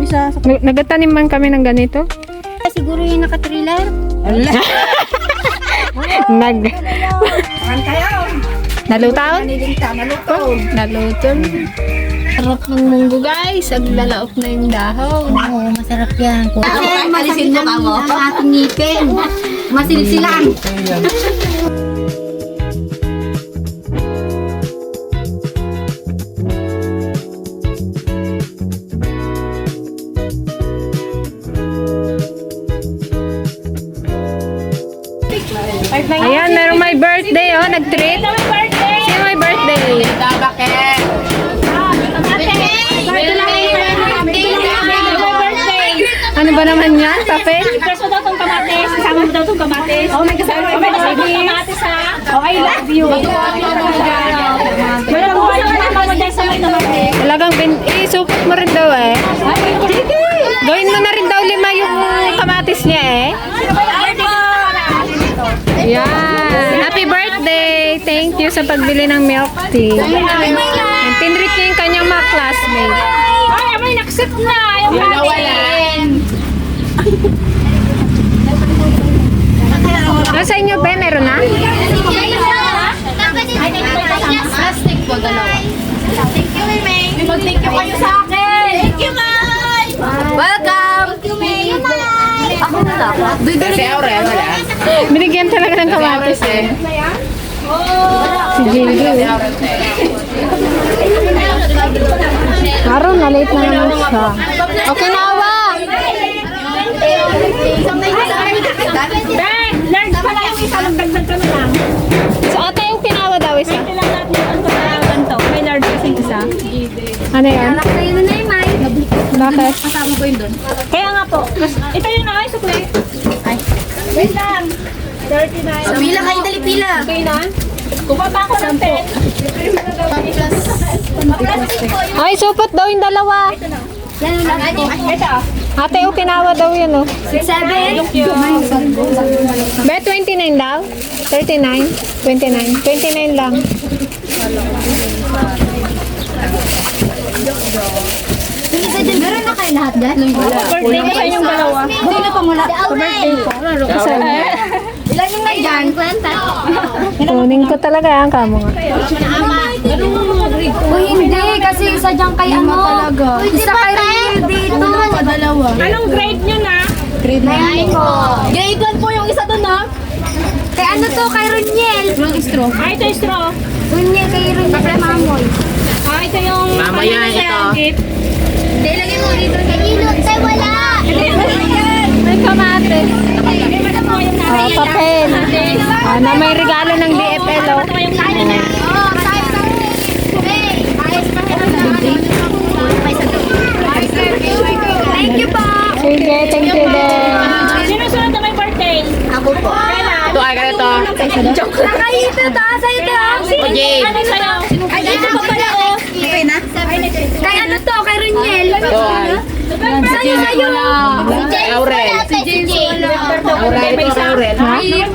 isa. Nagatanim man kami ng ganito. Siguro yung naka-thriller. Nalutaw? Nalutaw. Sarap ng munggo guys. Aglalaot na yung dahon. Oo, masarap yan. Kasi masakit ang ating ngipin. Masilsilan. Ayan, meron may birthday oh. Nag-treat. Sino may birthday? Ano ba naman yan? Kape? Kaso daw itong kamatis. Kasama mo daw itong kamatis. Oh, may kasama itong kamatis ha. Oh, I love you. Meron mo kayo kasama mo dyan sa may kamatis. Talagang isupot mo rin daw eh. Sige. Gawin mo na rin daw 5 yung kamatis niya eh. Yan. Happy birthday! Thank you sa pagbili ng milk tea. And tinreat niya yung kanyang mga classmates. Ay, may naksip na. Yung natin. Sa inyo ba? Meron na? Plastic po, dalawa. Thank you, May. Mag-thank you kayo sa akin. Thank you, May. Welcome. Thank you, May. Ako na dapat. Kasi Aurel, wala. Binigyan talaga ng kamatis eh. Si Jingy. Karon, na-late na naman siya. Okay na, awa! Learn pala yung isa lang. Dagdag kami lang. So, ate yung tinawa daw isa. Ito lang natin ang kapalagan to. May learn kasi isa. Ano yan? Sa'yo na yung May. Bakit? Kasama ko yun doon. Kaya nga po. Ito yun ay sukli. Ay. Wait lang. 39. Pila kayo, dali pila. Okay na? Kumaba ko ng 10. Ay, supot daw yung dalawa. Yan lang. Ito. Ate yung tinawa daw yun oh. 6-7. Be, 29 daw? 39? 29? 29 lang. Meron na kayo lahat dyan? Birthday ko sa inyong dalawa. Sino pang wala? Birthday ko. Ilan yung may dyan? Kunin ko talaga ang kamo nga. O hindi, kasi isa dyan kay ano. Isa kay Rhea dito. Dalawa. Anong grade nyo na? Grade 1 po yung isa doon, ha? Kay ano to, kay Roniel. Straw. Ah, ito yung straw. Roniel, kay Roniel, kay Mamoy. Ah, ito yung... Mamaya, ito. Hindi, lagay mo dito. Kanilot, tayo wala. May kamatis. Oh, papel. Na may regalo ng DFL oh. Ito yung kain na. Oh, tayo sa Thank you po. Sige, thank you din. Sino sunod na may birthday? Ako po. Ito, ay, ganito. Nakaito to, sa ito. O, Jade. Ano sa'yo? Ay, ito pa pala oh. Okay na? Kay ano to, kay Roniel. Ito, ay. Sa'yo, sa'yo. Aurel. Si James. Aurel, ito kay Aurel. Ha? Ayan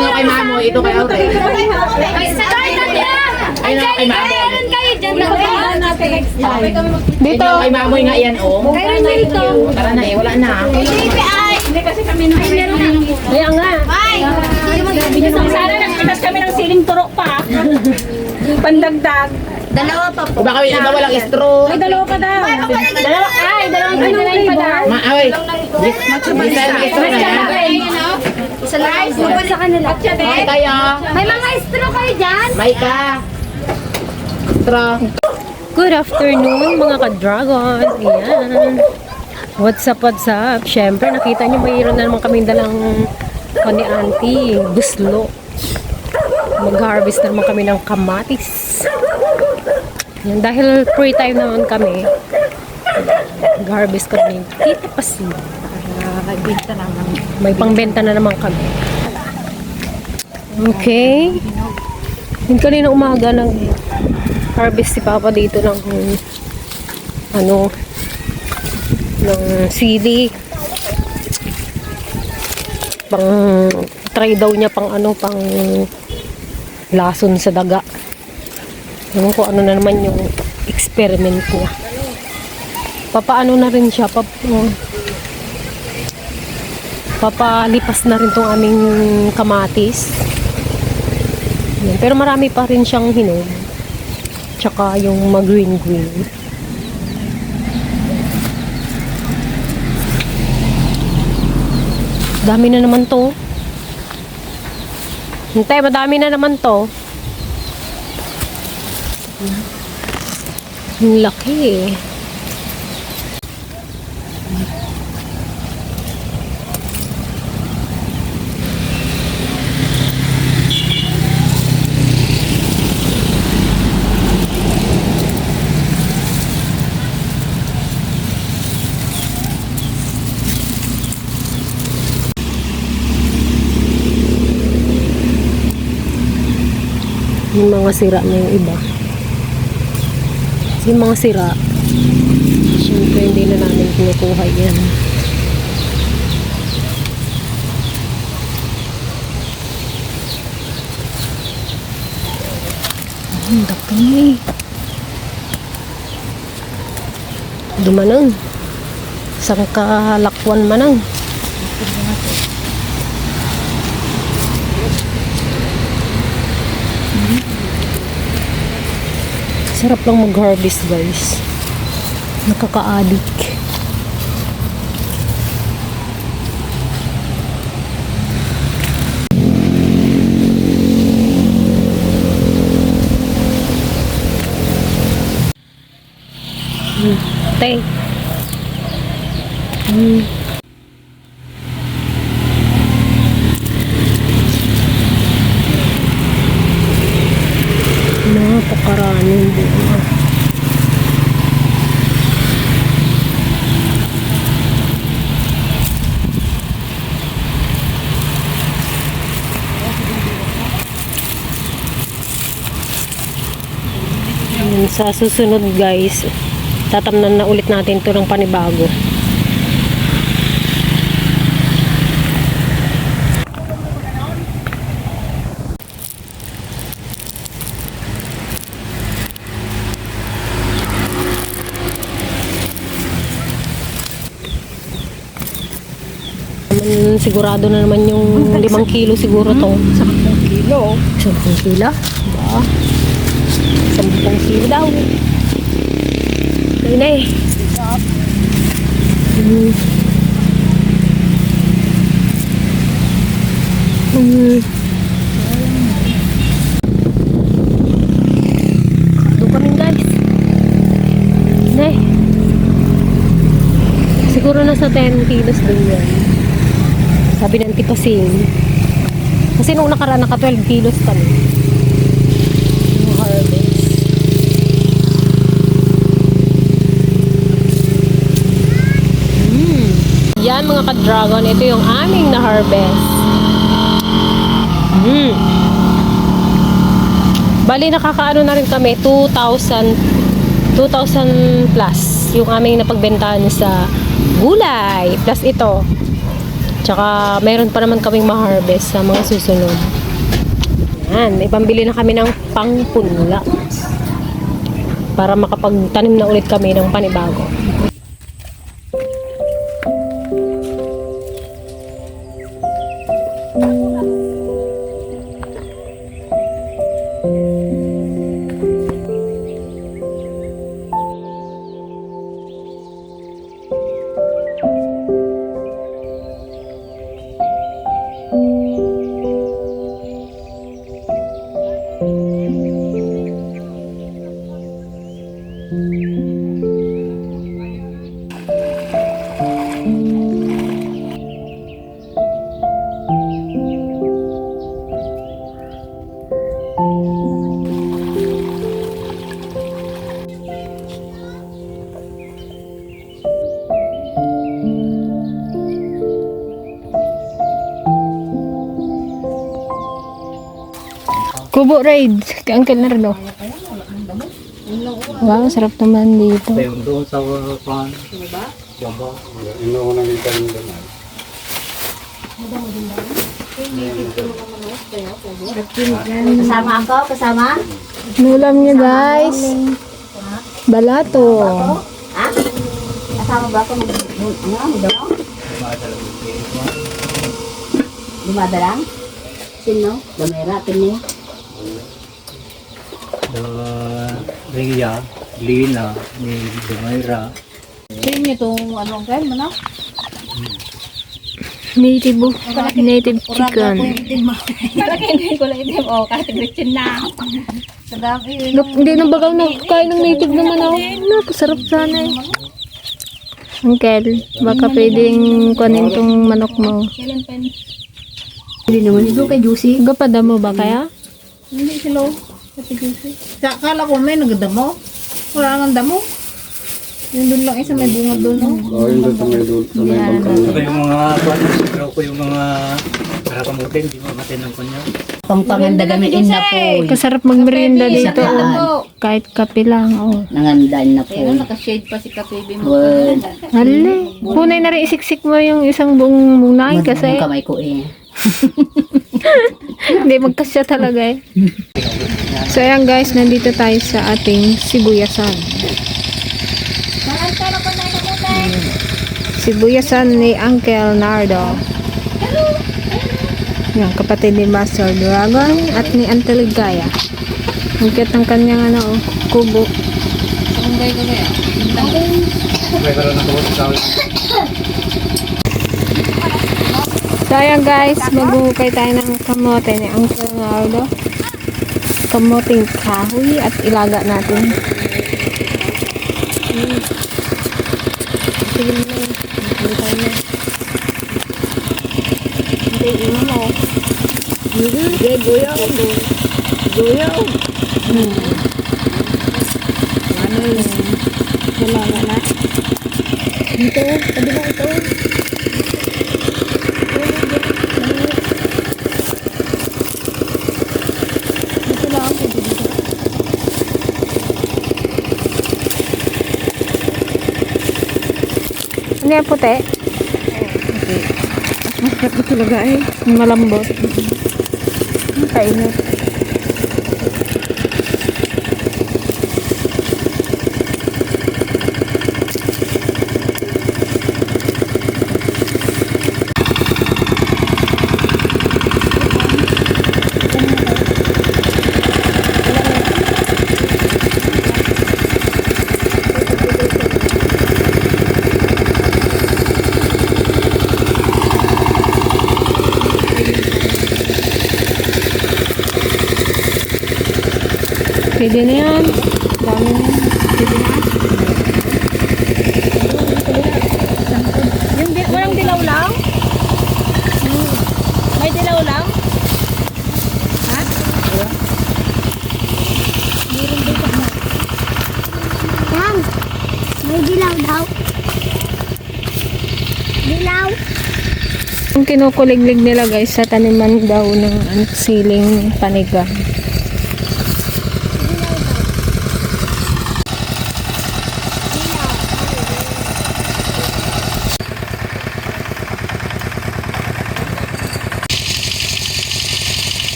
o kay Mamo, ito kay Aurel. Ayun o kay Mamo. Meron kayo dyan. Dito. Ito kay Mamo nga yan o. Kay Roniel to. Tara na eh, wala na. Hindi kasi kami nung Kaya nga. Ay, sana nagpitas kami ng siling turo pa. Pandagdag. dalawa pa po. Baka iba walang straw. Ay, dalawa pa daw. Dalawa. Ay, dalawang pinalain pa daw. Ay, isa yung straw na yan. Isa lang. Bukod sa kanila. Ay, tayo. May mga straw kayo dyan? May ka. Straw. Good afternoon mga ka-dragon. Ayan. What's up, what's up? Siyempre, nakita nyo mayroon na naman kami dalang ni auntie, buslo. Mag-harvest na naman kami ng kamatis. Yan, dahil free time naman kami, mag-harvest kami. Kita pa siya. May pangbenta na naman kami. Okay. Yung kanina umaga harvest si Papa dito ng ano ng sili. Pang try daw niya pang lason sa daga. Ewan ko ano na naman yung experiment niya. papaano na rin siya, papalipas na rin tong aming kamatis. Yan. Pero marami pa rin siyang hinog. Tsaka yung mag-green. Dami na naman to. Hintay, madami na naman to. Ang laki. Yung mga sira na yung iba. Yung mga sira, syempre hindi na namin kinukuha yan. Ang dami. Dumanang. Isang kalakwan manang. Sarap lang mag-harvest, guys. Nakaka-addict. Tay. Napakaraming bunga. Sa susunod, guys, tatamnan na ulit natin ito ng panibago. Sigurado na naman yung 5 kilo siguro to. 10 kilo. 10 kilo? Ba? 10 kilo daw. Ayun na eh. Doon kami, guys. Ayun na eh. Siguro nasa 10 kilos din yan. Sabi ng tipasing. Kasi nung nakaraan naka 12 kilos kami. Yung harvest. Yan mga ka-dragon. Ito yung aming na-harvest. Bali nakakaano na rin kami. 2,000 plus. Yung aming napagbentahan sa gulay. Plus ito. Tsaka, mayroon pa naman kaming ma-harvest sa mga susunod. Yan, ipambili na kami ng pangpunla. Para makapagtanim na ulit kami ng panibago. Kubo ride. Kay Uncle Nardo. Wow, sarap naman dito. Doon sa pan. Jamba. Ino nang ikan doon. Kasama ako? Kasama? Nulam niya, guys. Balato. Kasama ba ako? Dumadalang? Sino? Damera, kini? Ria, Lina, ni Dumayra. Sino itong anong kain mo na? Native chicken. Para kainin ko lang itim. O, katigritin na. Sa dami. Hindi na bagaw na kain ng native naman ako. Napasarap sana eh. Uncle, baka pwedeng kunin tong manok mo. Hindi naman ito kay Juicy. Gapada mo ba kaya? Hindi sila. Kala ko may nagdamo. Wala nang damo. Yung doon lang isa may bunga doon. No? Oh, yun doon sa may doon. Sa may pagkano. Ito yung mga siguro ko yung mga karakamutin, di ba matinang ko niya. Pangpanganda gamitin na po. Kasarap magmerienda dito. Oh. Kahit kape lang. Oh. Nangandan na po. Pero naka-shade pa si Kapibi mo. Hali. Punay na rin isiksik mo yung isang buong munay kasi Kamay ko eh. hindi magkasya talaga eh. So ayan guys, nandito tayo sa ating sibuyasan. Sibuyasan ni Uncle Nardo. Yung kapatid ni Master Dragon at ni Auntie Ligaya. Ang cute ng kanyang kubo. So ayan guys, maghuhukay tayo ng kamote ni Uncle Nardo. Kamoting kahoy at ilaga natin. Sige mo na. Maghuhukay na. Hindi, ino mo. Hindi, goyaw. Goyaw. Ano yun? Ilaga na. Dito, tabi na ito. Ano yung puti? Masarap na talaga eh. Malambot. Kainit. Pwede na yan. Dami na yan. Pwede na. Yung walang dilaw lang? May dilaw lang? Ha? Meron dito na. Ma'am, may dilaw daw. Dilaw. Yung kinukuliglig nila guys sa taniman daw ng siling panigang.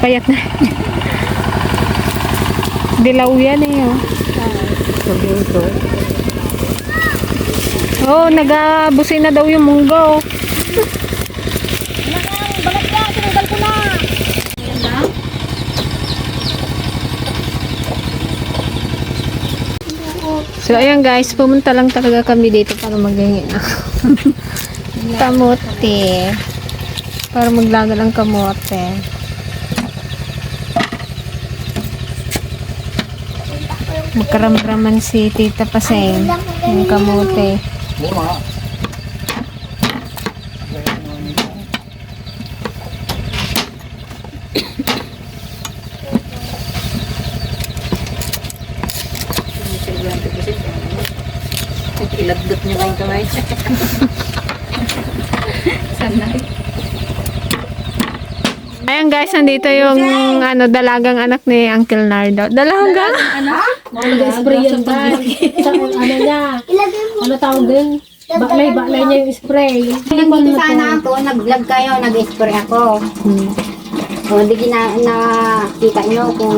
Kapayat na. Dilaw yan eh. Oh, nagabusin na daw yung munggo. Balat na, tinanggal ko na. So ayan guys, pumunta lang talaga kami dito para maghingi ng kamote. Para maglaga ng kamote. Magkaramraman si Tita Paseng ng kamote. Iladot niyo kayong kamay. Ayan guys, nandito yung dalagang anak ni Uncle Nardo. Dalaga? Nag-spray yan ba? Ano niya? Ano tawag din? Baklay niya yung spray. Nandito sana ako, nag-vlog kayo, nag-spray ako. O, hindi nakita nyo kung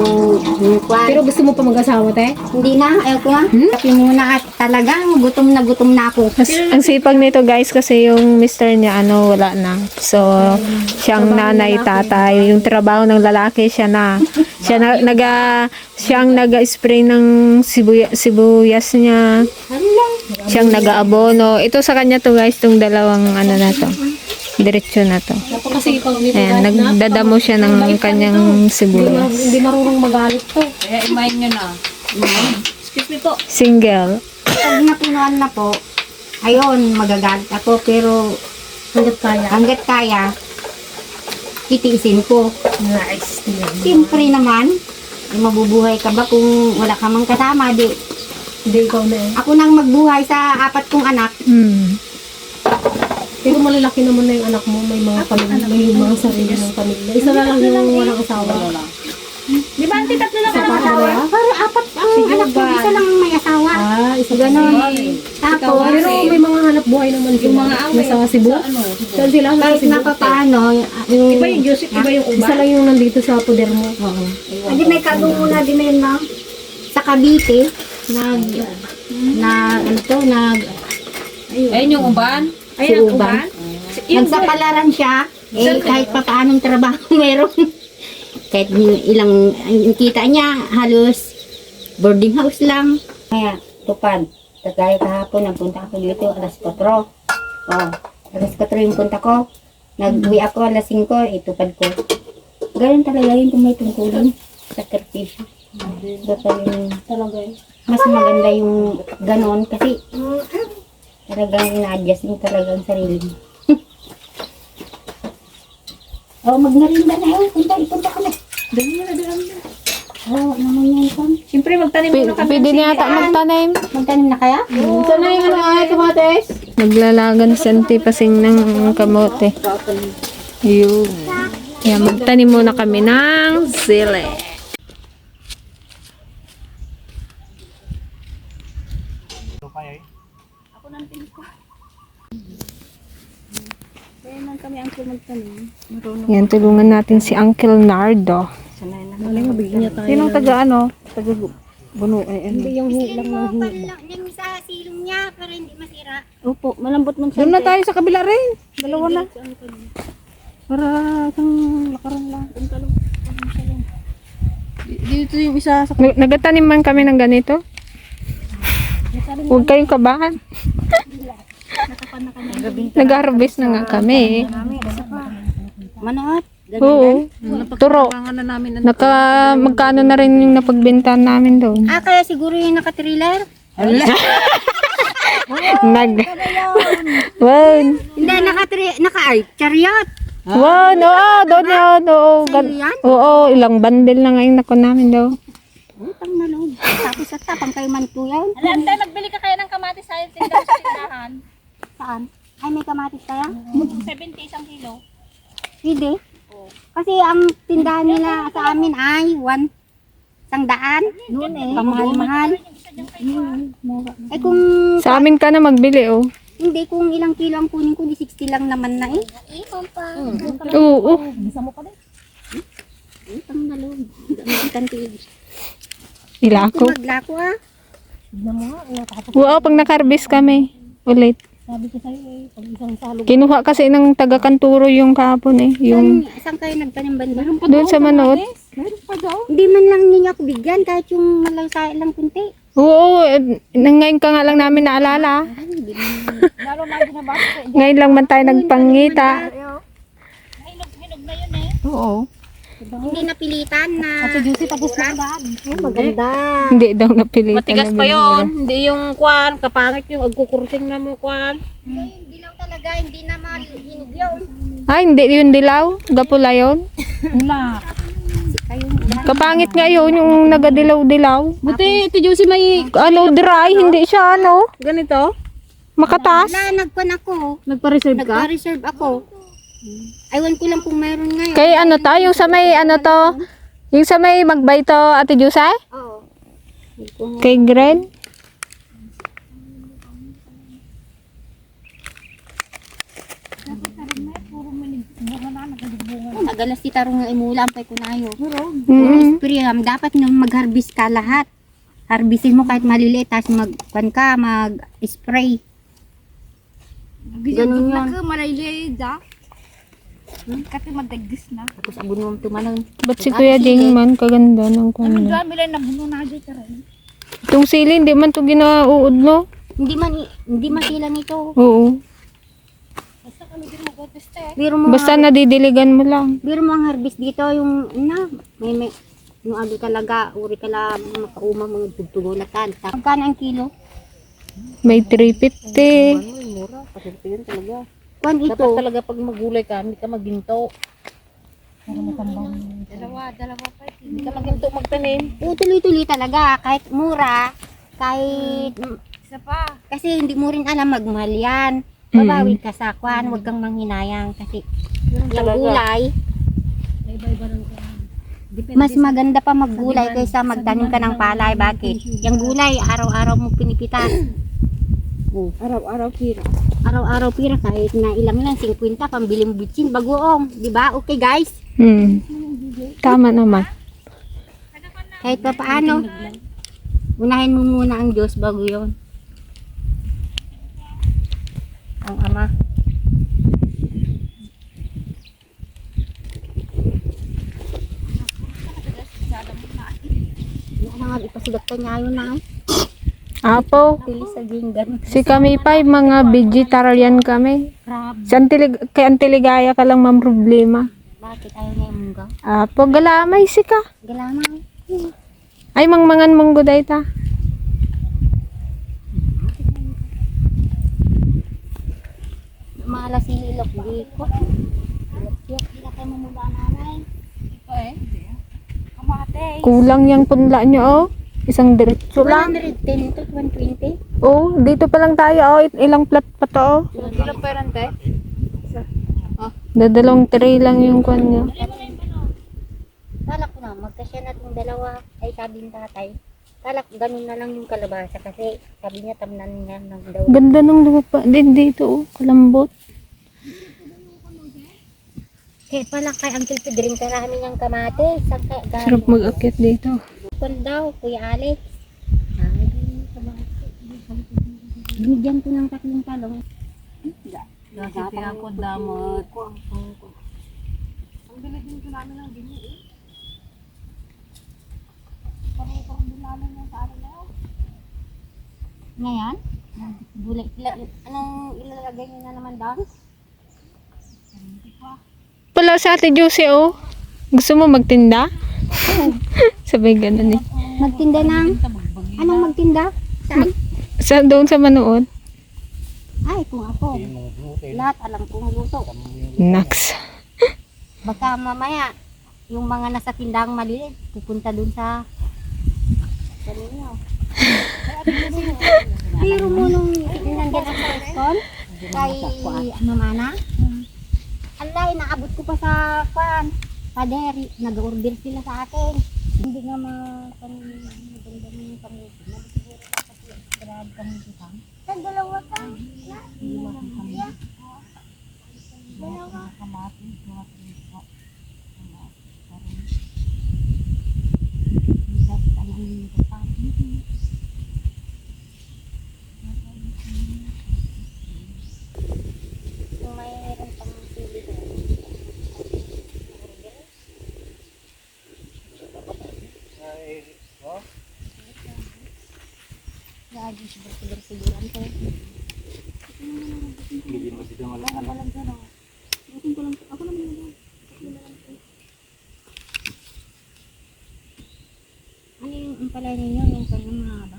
yung kwan. Pero gusto mo pa mag-asawa, te? Hindi na, ayaw ko na. Kapi muna at talagang gutom na ako. Ang sipag nito guys kasi yung mister niya wala na. So, siyang nanay, tatay. Yung trabaho ng lalaki siya na. Siyang naga-spray ng sibuyas niya. Siyang naga-abono. Ito sa kanya to guys, tong dalawang na to. Diretso na to. Kasi pag may Ayan, nagdadamo siya ng kanyang sibuyas. hindi marunong magalit to. Single. Pag napunuan na po, ayun, magagalit ako. Pero hanggat kaya, titiisin ko. Nice. Siyempre naman, mabubuhay ka ba kung wala ka mang kasama, di. Hindi ikaw na eh. Ako nang magbuhay sa 4 kong anak. Pero malalaki naman na yung anak mo. May mga pamilya, may mga sarili ng pamilya. Isa na lang yung walang asawa. Di ba, auntie, 3 lang ang asawa? Pero 4 ang anak ko, isa lang ang may asawa. Isa Ganon. Tapos, Pero may mga hanap buhay naman sila. Yung mga nasa Cebu. Saan sila? Nasa kahit Cebu. napapaano, Iba yung Joseph, iba yung uba. Isa lang yung nandito sa poder mo. Hindi may kadunguna, di may ma'am. Sa Cavite, Ayun yung uban. si Uban. Nagsapalaran siya, kahit pa paanong trabaho meron. Kahit ilang ang kita niya, halos boarding house lang. Kaya, tupad. Kagaya kahapon, nagpunta ako dito, alas 4. Alas 4 yung punta ko. Nag-uwi ako, alas 5, itupad ko. Ganun talaga yun kung may tungkulin. Sakripisyo. Talaga eh. Mas maganda yung ganon kasi talagang ina-adjust mo talagang sarili mo. Magnarinda na yun. Punta ka na. Dali na. Naman yan, Sam. Siyempre, magtanim muna kami. Pwede niya ata magtanim. Magtanim na kaya? Sana yung ay kamates. Naglalagan si Auntie Pasing ng kamote. Yun. Yan, magtanim muna kami ng sili. Yan, tulungan natin si Uncle Nardo. Sinong taga Taga Buno. Hindi yung hilang ng hilang. Yung sa silong niya para hindi masira. Opo, malambot man Doon na tayo sa kabila rin. Dalawa na. Para isang lakaran lang. Dito yung isa sa... Nagatanim man kami ng ganito. Huwag kayong kabahan. Nag-harvest na nga kami. Manoot. Oo. Turo. Magkano na rin yung napagbentahan namin doon. Kaya siguro yung naka-trailer. Wow. Hindi, naka-chariot. Wow, doon yun. Oo, ilang bundle na ngayon nako namin daw. Utang na loob. Tapos at tapang kayo man po yan. Alam tayo, magbili ka kaya ng kamatis sa tindahan sa tindahan. Saan? Ay, may kamatis kaya? 70 isang kilo. Hindi. Kasi ang tindahan nila sa amin ay 100. Noon pamahal-mahal. Eh kung Sa amin ka na magbili, oh. hindi, kung ilang kilo ang kunin ko, di 60 lang naman na eh. Oo. Utang na loob. Gamitan tiig. Ilako. Maglako Oo, pag nakarbis kami. Ulit. Sabi ko sa'yo eh, pag isang salog. Kinuha kasi ng taga-kanturo yung kahapon eh. Yung Saan kayo nagtanim ba? doon sa Manood. Hindi man lang ninyo ako bigyan kahit yung malaysay lang kunti. Oo, ngayon ka nga lang namin naalala. Ngayon lang man tayo nagpangita. Oo. Hindi napilitan na. Ate Juicy, tapos na agad. Maganda. Hindi daw napilitan. Matigas na pa binili. yun. Hindi yung kwan. Kapangit yung agkukurting na mo kwan. Hindi lang talaga, hindi na mahinog yun. Ay, hindi yun dilaw. Gapula yun. Kapangit ngayon yung nagadilaw-dilaw. Buti, Ate Josie may Dry, hindi siya ganito. makatas. Nagpan ako. Nagpa-reserve ka? Nagpa-reserve ako. Aywan ko lang kung mayroon ngayon. Kay yung sa may yung sa may magbay to, Ate Jusay? Oo. Kay Gren? Agalas ti tarong nga imulam kay kunayo. Mm. Spray dapat nung mag-harvest ka lahat. Harvestin mo kahit maliliit tapos mag-spray. Ganun yun. Kasi madagis na. Tapos abon mo tumanong. Ba't si Kuya Ding man kaganda ng kanya? Dami lang nabuno na dito rin. Itong sili, hindi man to ginauod, no? Hindi man sila nito. Oo. Basta nadidiligan mo lang. Biro mo ang harvest dito yung may yung ano talaga uri kala makauma mga tugtugulatan. Magkano ang kilo? May 350. Mura, pasirti yun talaga. Kwan ito. Dapat talaga pag magulay ka, hindi ka maginto. Dalawa pa. Hindi ka maginto magtanim. Tuloy-tuloy talaga kahit mura, kahit Isa pa. kasi hindi mo rin alam magmahal yan. Babawi ka sa kwan, huwag kang manghinayang kasi yung gulay mas maganda pa maggulay kaysa magtanim ka ng palay. Bakit? Yung gulay, araw-araw mo pinipitas. Araw-araw pira. Araw-araw pira kahit na ilang lang, 50, pambili mo bitsin, bagoong. Diba? Okay guys? Tama naman. Kahit pa paano, unahin mo muna ang Diyos bago yun. Ang Ama. Ano nga, ipasilagta niya yun na. Apo, Pili sa ginggan. si kami pa, mga vegetarian kami. Kay Antiligaya ka lang mam problema. Bakit ayaw niya yung mungga? Apo, galamay si ka. Galamang. Ay, mangmangan monggo day ta. Malas ililok di ko. Hindi kayo mamula nanay. Kamate. Kulang yung punla nyo, oh. Isang diretso lang. 110 to 120. Oh, dito pa lang tayo, oh. Ilang plat pa to, oh. Ilang peran tayo? Dadalong tray lang yung kwan nyo. Kala ko na, magkasya na itong dalawa. Ay, sabi ng tatay. Kala ko ganun na lang yung kalabasa kasi sabi niya tamnan niya ng daw. Ganda ng lupa din dito, oh. Kalambot. Kaya pala kay Uncle Pedring karami niyang kamate. Saan kaya galing? Sarap mag-akit dito. Kung daw, Kuya Alex. Ay, kamate. Binigyan ko ng 3 talong. Kasi ako damot. Ang bili din ko namin ng bini eh. Parang din namin yung sa araw na yun. Ngayon? Gulay. Anong ilalagay niyo na naman daw? Pala sa Ate Josie, oh. Gusto mo magtinda? Sabay ganun eh. Magtinda ng? Anong magtinda? Saan? Doon sa Manood? Ay, kung ako. Lahat alam kong luto. Nax. Baka mamaya, yung mga nasa tindang maliit, pupunta dun sa ninyo. Pero mo nung nandiyan ako sa restaurant, kay Mamana, alay, naabot ko pa sa pan. Pader, nag-order sila sa akin. Hindi nga maganda mo yung kamuti. Siguro kasi grab kamuti ka. Sa dalawa ka? Hindi mo kami. Dalawa. Kamati. Mayroon pang pili ko. Lagi siguro-siguran ko. Ano yung palay ninyo? Yung kanyang mahaba?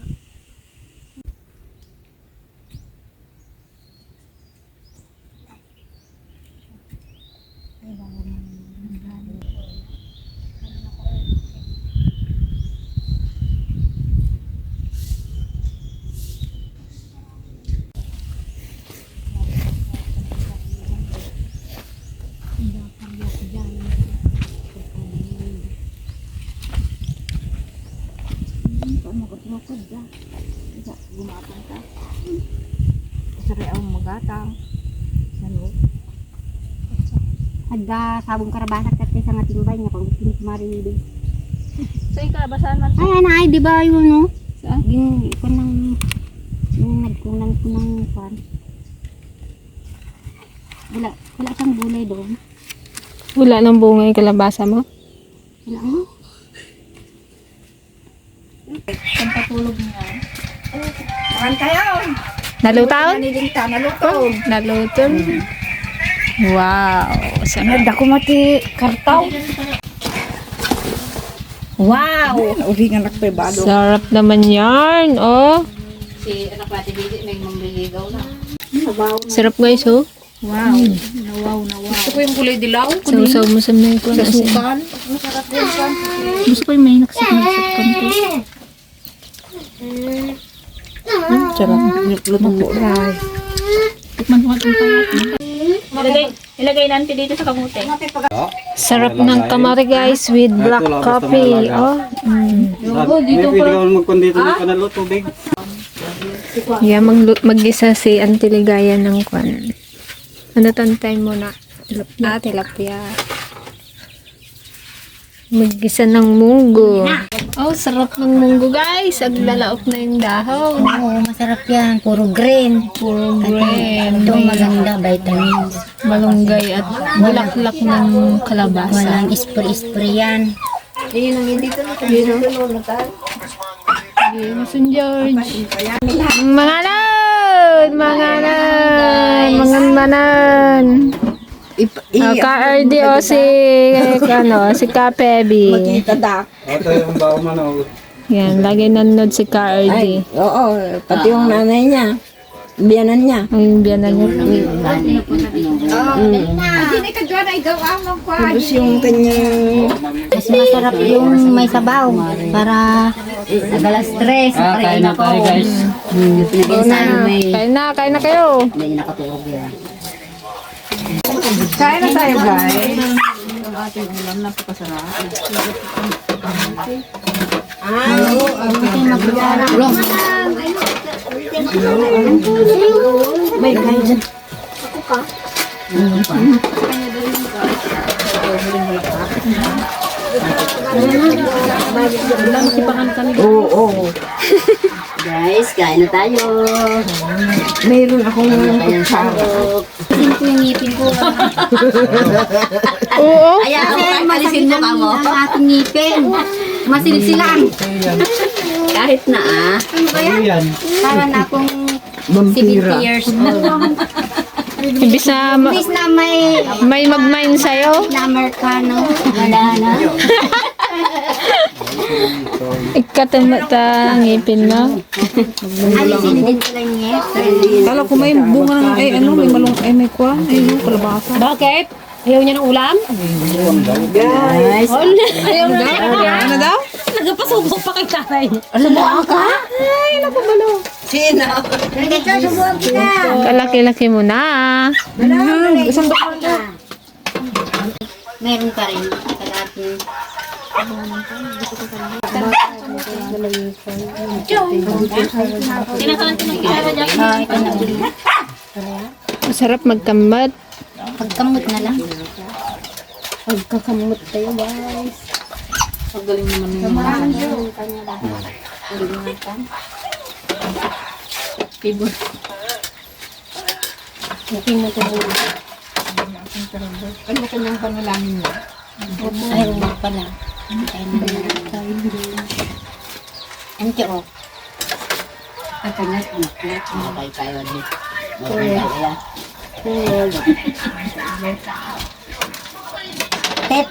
bukod ka. Gumatang ka. Saray ang magatang. Sa loob. Hadda sabong karabasak kat sa nga timbay nga pag gusto marinibig. So, ikalabasan man. Ay, ay, di ba yun, no? Saan? Yung nagkunan ko ng pan. Wala siyang gulay doon. Wala nang bunga yung kalabasa mo? Wala mo. Ang patulog niya. Makan kayo! Nalutaw? Nanilinta, nalutog. Nalutol. Wow. Nagda ko mati kartaw. Wow. Uri nga nakpebado. Sarap naman yarn, oh. Si anak pati dito, may mambiligaw na. Sarap guys, oh. Wow. Nawaw, nawaw. Gusto ko yung kulay dilaw. Sausaw mo sa mga ko na siya. Sukan. Gusto ko yung may naksak-naksak kanto. Sarap. Lutong buray. Tikman ko itong pangat. Ilagay natin dito sa kamote. Sarap ng kamari guys with black coffee, oh. Dito pa. Pwede ka magkondito ng kanalo, tubig. Yeah, mag-isa si Auntie Ligaya ng kwan. Ano tantay mo na? Tilapia. Mag-isa ng munggo. Oh, sarap ng munggo guys. Aglalaok na yung dahon. Oo, masarap yan. Puro green. Puro green. Ito maganda, vitamins. Malunggay at bulaklak ng kalabasa. Walang spray-spray yan. St. George. Mga nan! Mga nan! Mga manan! Ka-RD o si Ka-Pebi. Ito yung bao man. Yan, lagi nanonood si Ka-RD. Oo, pati yung nanay niya, biyanan niya. Ang biyanan niya. Tapos yung kanyang... Mas masarap yung may sabaw. Para nagala stress. Kain na tayo guys. Kain na kayo. Kain na tayo guys. Guys, kain na tayo. Mayroon akong kutsara. Alisin ko yung ngipin ko. Oo. Ayan, alisin mo ka mo. Ang ating ngipin. Masilsilan. Kahit na Yan. Para na akong 70 years old. Imbis na Imbis na may mag-mine sa'yo. na Amerikano. Wala na. Ikatamata ang ngipin na. Alisin din ko lang ngipin. Kala ko may bunga ng ay ano, may malung ay may kwa, ay no, kalabasa. Bakit? Ayaw niya ng ulam? Guys, Ayaw na. Ano daw? Nagpasubok pa kay tatay. sino? Kalaki-laki mo na. Isang doktor na. Meron pa rin. Kalating. Ito na ulit. Masarap magkambat. Pagkamot na lang. Pagkakamot tayo guys. Ano ba kanyang panalangin niya? Ay, wala pala. Ang tiyo. Ang kanyas, ang kanyas. Okay tayo din. Tet.